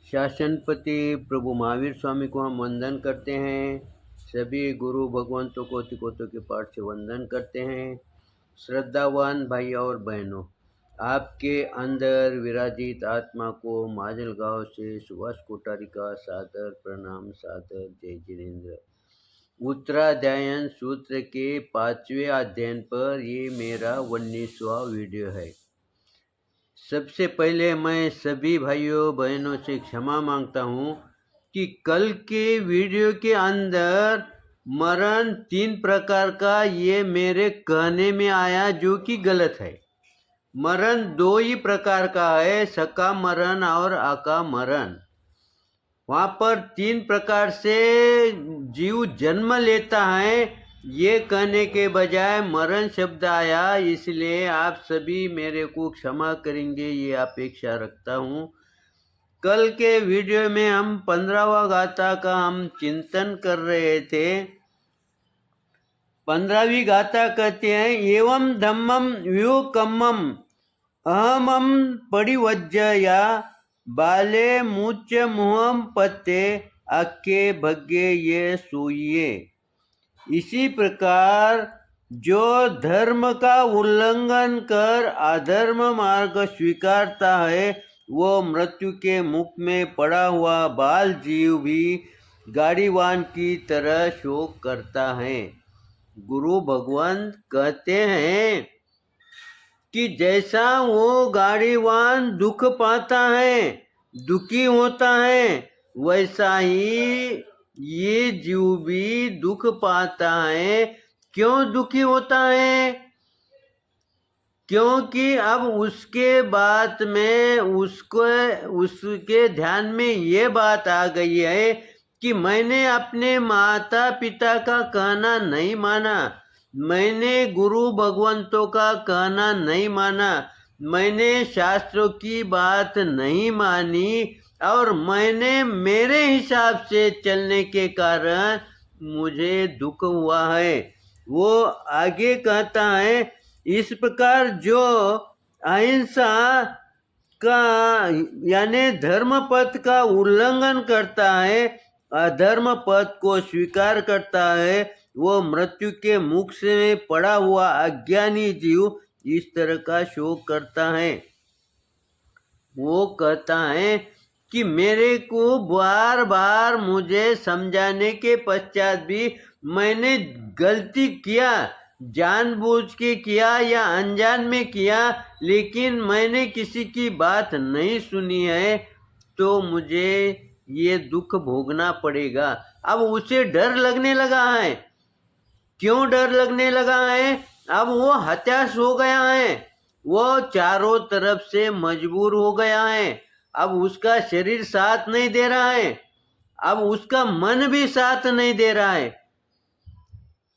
शासनपति प्रभु महावीर स्वामी को हम वंदन करते हैं। सभी गुरु भगवंतों को तिकोतों के पाठ से वंदन करते हैं। श्रद्धावान भाई और बहनों, आपके अंदर विराजित आत्मा को माजलगांव से सुभाष कोठारी का सादर प्रणाम, सादर जय जिनेन्द्र। उत्तराध्यायन सूत्र के 5वें अध्ययन पर ये मेरा 19वां वीडियो है। सबसे पहले मैं सभी भाइयों बहनों से क्षमा मांगता हूँ कि कल के वीडियो के अंदर मरण 3 प्रकार का ये मेरे कहने में आया, जो कि गलत है। मरण 2 ही प्रकार का है, सका मरण और आका मरण। वहाँ पर 3 प्रकार से जीव जन्म लेता है, ये कहने के बजाय मरण शब्द आया, इसलिए आप सभी मेरे को क्षमा करेंगे, ये अपेक्षा रखता हूँ। कल के वीडियो में हम 15वां गाथा का हम चिंतन कर रहे थे। 15वीं गाथा कहते हैं, एवं धम्मम व्युकम्मम अहमम परिवज्जया बाले मुच मुहम पत्ते अक्के भग्गे ये सोइए। इसी प्रकार जो धर्म का उल्लंघन कर अधर्म मार्ग स्वीकारता है, वो मृत्यु के मुख में पड़ा हुआ बाल जीव भी गाड़ीवान की तरह शोक करता है। गुरु भगवान कहते हैं कि जैसा वो गाड़ीवान दुख पाता है, दुखी होता है, वैसा ही ये जीव भी दुख पाता है। क्यों दुखी होता है? क्योंकि अब उसके बात में उसके ध्यान में ये बात आ गई है कि मैंने अपने माता पिता का कहना नहीं माना, मैंने गुरु भगवंतों का कहना नहीं माना, मैंने शास्त्रों की बात नहीं मानी और मैंने मेरे हिसाब से चलने के कारण मुझे दुख हुआ है। वो आगे कहता है, इस प्रकार जो अहिंसा का यानी धर्म पथ का उल्लंघन करता है, अधर्म पथ को स्वीकार करता है, वो मृत्यु के मुख से पड़ा हुआ अज्ञानी जीव इस तरह का शोक करता है। वो कहता है कि मेरे को बार बार मुझे समझाने के पश्चात भी मैंने गलती किया, जानबूझ के किया या अनजान में किया, लेकिन मैंने किसी की बात नहीं सुनी है, तो मुझे ये दुख भोगना पड़ेगा। अब उसे डर लगने लगा है। क्यों डर लगने लगा है? अब वो हताश हो गया है, वो चारों तरफ से मजबूर हो गया है। अब उसका शरीर साथ नहीं दे रहा है, अब उसका मन भी साथ नहीं दे रहा है।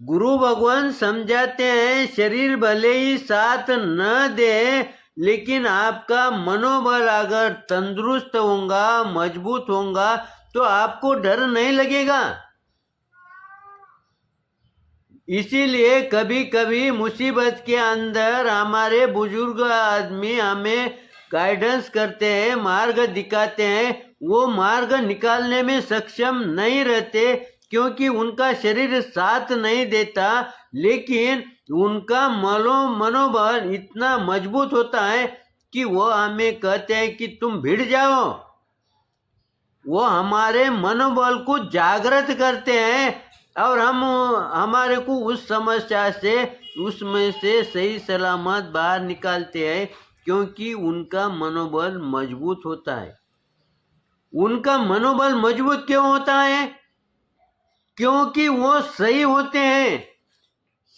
गुरु भगवान समझाते हैं, शरीर भले ही साथ न दे, लेकिन आपका मनोबल अगर तंदुरुस्त होगा, मजबूत होगा, तो आपको डर नहीं लगेगा। इसीलिए कभी कभी मुसीबत के अंदर हमारे बुजुर्ग आदमी हमें गाइडेंस करते हैं, मार्ग दिखाते हैं। वो मार्ग निकालने में सक्षम नहीं रहते, क्योंकि उनका शरीर साथ नहीं देता, लेकिन उनका मनोबल इतना मजबूत होता है कि वो हमें कहते हैं कि तुम भिड़ जाओ। वो हमारे मनोबल को जागृत करते हैं और हमारे को उस समस्या से, उसमें से सही सलामत बाहर निकालते हैं, क्योंकि उनका मनोबल मजबूत होता है। उनका मनोबल मजबूत क्यों होता है? क्योंकि वो सही होते हैं।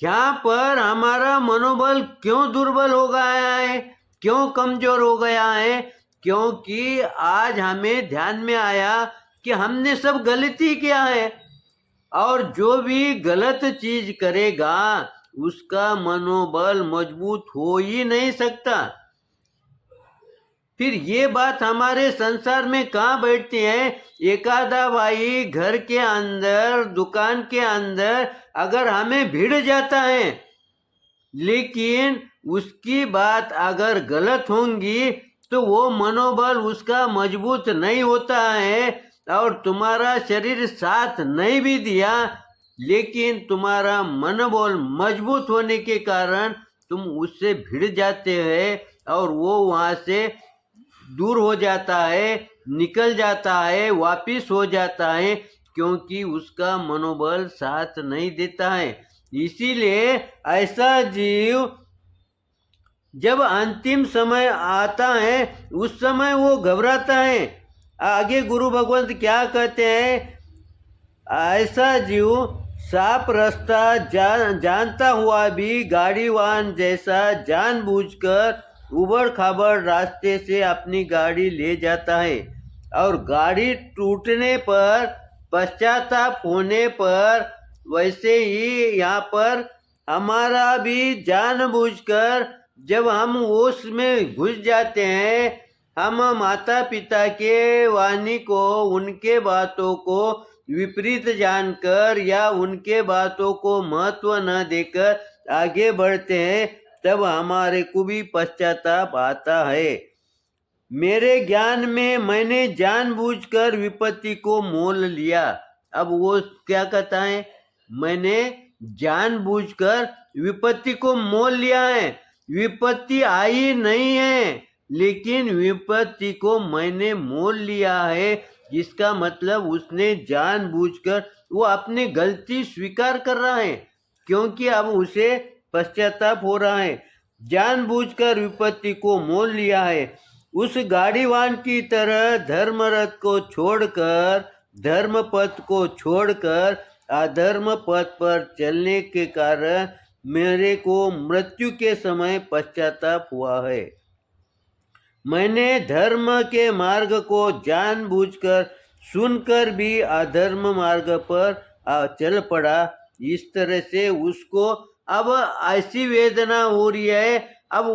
यहाँ पर हमारा मनोबल क्यों दुर्बल हो गया है, क्यों कमजोर हो गया है? क्योंकि आज हमें ध्यान में आया कि हमने सब गलती किया है, और जो भी गलत चीज करेगा उसका मनोबल मजबूत हो ही नहीं सकता। फिर ये बात हमारे संसार में कहाँ बैठती है? एकादा भाई घर के अंदर, दुकान के अंदर अगर हमें भिड़ जाता है, लेकिन उसकी बात अगर गलत होंगी तो वो मनोबल उसका मजबूत नहीं होता है और तुम्हारा शरीर साथ नहीं भी दिया, लेकिन तुम्हारा मनोबल मजबूत होने के कारण तुम उससे भिड़ जाते हैं और वो वहाँ से दूर हो जाता है, निकल जाता है, वापिस हो जाता है, क्योंकि उसका मनोबल साथ नहीं देता है। इसीलिए ऐसा जीव जब अंतिम समय आता है उस समय वो घबराता है। आगे गुरु भगवंत क्या कहते हैं, ऐसा जीव साफ रास्ता जानता हुआ भी गाड़ी वाहन जैसा जानबूझकर उबड़ खाबड़ रास्ते से अपनी गाड़ी ले जाता है और गाड़ी टूटने पर पश्चाताप होने पर वैसे ही यहाँ पर हमारा भी जानबूझकर जब हम होश में घुस जाते हैं, हम माता पिता के वाणी को, उनके बातों को विपरीत जानकर या उनके बातों को महत्व न देकर आगे बढ़ते हैं, तब हमारे को भी पश्चाताप आता है। मेरे ज्ञान में मैंने जानबूझकर विपत्ति को मोल लिया। अब वो क्या कहता है, मैंने जानबूझकर विपत्ति को मोल लिया है। विपत्ति आई नहीं है, लेकिन विपत्ति को मैंने मोल लिया है। जिसका मतलब उसने जानबूझकर वो अपनी गलती स्वीकार कर रहा है, क्योंकि अब उसे पश्चाताप हो रहा है। जानबूझकर विपत्ति को मोल लिया है। उस गाड़ीवान की तरह धर्मरथ को छोड़कर, धर्म पथ को छोड़कर अधर्म पथ पर चलने के कारण मेरे को मृत्यु के समय पश्चाताप हुआ है। मैंने धर्म के मार्ग को जानबूझकर सुनकर भी अधर्म मार्ग पर चल पड़ा। इस तरह से उसको अब ऐसी वेदना हो रही है। अब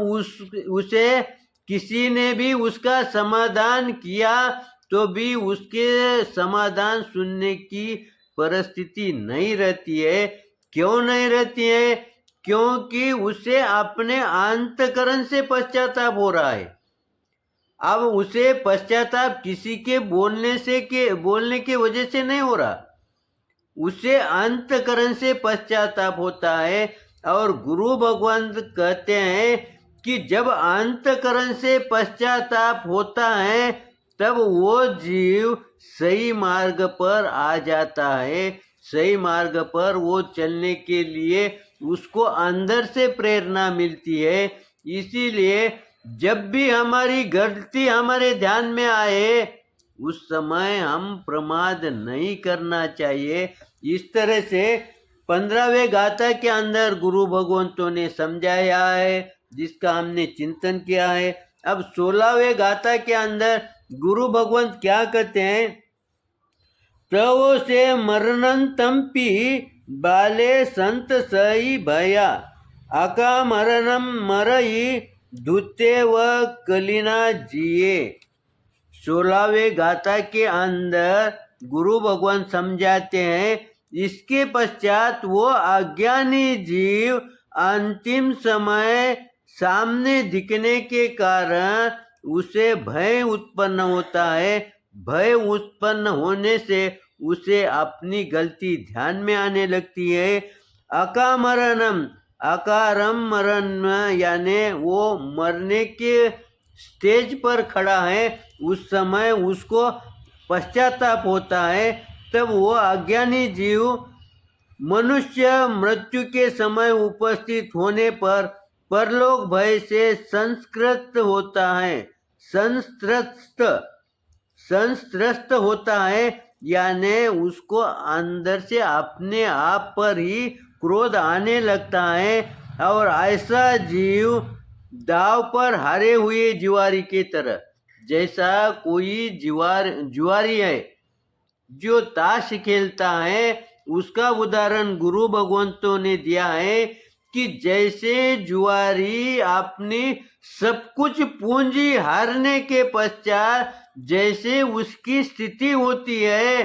उसे किसी ने भी उसका समाधान किया तो भी उसके समाधान सुनने की परिस्थिति नहीं रहती है। क्यों नहीं रहती है? क्योंकि उसे अपने अंतकरण से पश्चाताप हो रहा है। अब उसे पश्चाताप किसी के बोलने के वजह से नहीं हो रहा, उसे अंतकरण से पश्चाताप होता है। और गुरु भगवंत कहते हैं कि जब अंतकरण से पश्चाताप होता है तब वो जीव सही मार्ग पर आ जाता है। सही मार्ग पर वो चलने के लिए उसको अंदर से प्रेरणा मिलती है। इसीलिए जब भी हमारी गलती हमारे ध्यान में आए उस समय हम प्रमाद नहीं करना चाहिए। इस तरह से 15वें गाथा के अंदर गुरु भगवंतों ने समझाया है, जिसका हमने चिंतन किया है। अब 16वें गाथा के अंदर गुरु भगवंत क्या कहते हैं, प्रभु से मरणंतम्पि बाले संत सही भया आका मरणम मरई धुते व कलिना जिए। 16वें गाथा के अंदर गुरु भगवान समझाते हैं, इसके पश्चात वो अज्ञानी जीव अंतिम समय सामने दिखने के कारण उसे भय उत्पन्न होता है। भय उत्पन्न होने से उसे अपनी गलती ध्यान में आने लगती है। अकामरणम, अकारम मरण यानी वो मरने के स्टेज पर खड़ा है, उस समय उसको पश्चाताप होता है। तब वो अज्ञानी जीव मनुष्य मृत्यु के समय उपस्थित होने पर परलोक भय से संस्कृत होता है, संस्त्रस्त होता है, यानी उसको अंदर से अपने आप पर ही क्रोध आने लगता है। और ऐसा जीव दाव पर हारे हुए जुआरी के तरह, जैसा कोई जुआरी है जो ताश खेलता है, उसका उदाहरण गुरु भगवंतों ने दिया है कि जैसे जुआरी अपनी सब कुछ पूंजी हारने के पश्चात जैसे उसकी स्थिति होती है,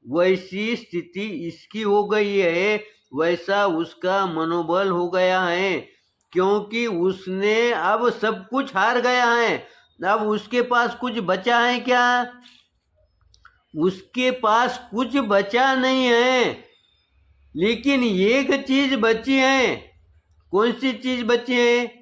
वैसी स्थिति इसकी हो गई है, वैसा उसका मनोबल हो गया है। क्योंकि उसने अब सब कुछ हार गया है, अब उसके पास कुछ बचा है क्या? उसके पास कुछ बचा नहीं है, लेकिन एक चीज बची है। कौन सी चीज बची है?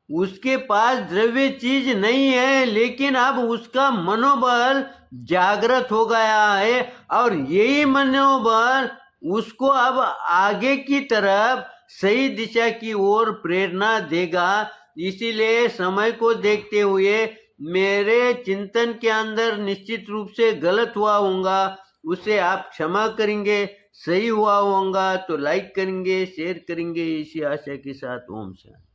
उसके पास द्रव्य चीज नहीं है, लेकिन अब उसका मनोबल जागृत हो गया है, और यही मनोबल उसको अब आगे की तरफ सही दिशा की ओर प्रेरणा देगा। इसीलिए समय को देखते हुए मेरे चिंतन के अंदर निश्चित रूप से गलत हुआ होगा, उसे आप क्षमा करेंगे। सही हुआ होगा तो लाइक करेंगे, शेयर करेंगे। इसी आशा के साथ ओम शांति।